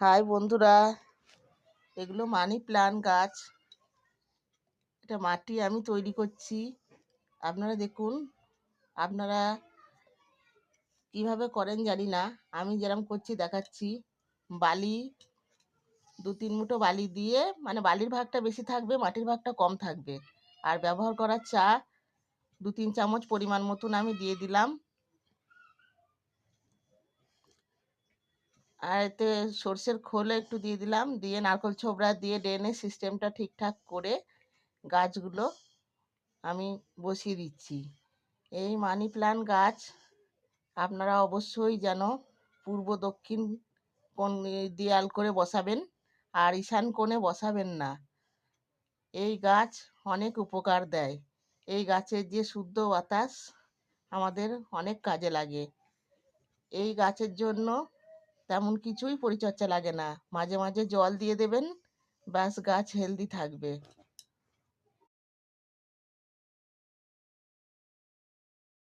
High বন্ধুরা, এগুলো money plant গাছ। এটা মাটি আমি তৈরি করছি। আপনারা দেখুন, আপনারা কিভাবে করেন জানি না, আমি যেরকম করছি দেখাচ্ছি। বালি 2-3 মুঠো বালি দিয়ে, মানে বালির ভাগটা বেশি থাকবে, মাটির ভাগটা কম থাকবে। আর ব্যবহার করা চা 2-3 চামচ পরিমাণ মতন আমি দিয়ে দিলাম। আর এতে সর্ষের খোল একটু দিয়ে দিলাম, দিয়ে নারকেল ছোবড়া দিয়ে ড্রেনেজ সিস্টেমটা ঠিকঠাক করে গাছগুলো আমি বসিয়ে দিচ্ছি। এই মানি প্ল্যান্ট গাছ আপনারা অবশ্যই যেন পূর্ব দক্ষিণ কোণ দেয়াল করে বসাবেন, আর ঈশান কোণে বসাবেন না। এই গাছ অনেক উপকার দেয়। এই গাছের যে শুদ্ধ বাতাস আমাদের অনেক কাজে লাগে। এই গাছের জন্য তেমন কিছুই পরিচর্যা লাগে না, মাঝে মাঝে জল দিয়ে দেবেন, ব্যাস গাছ হেলদি থাকবে।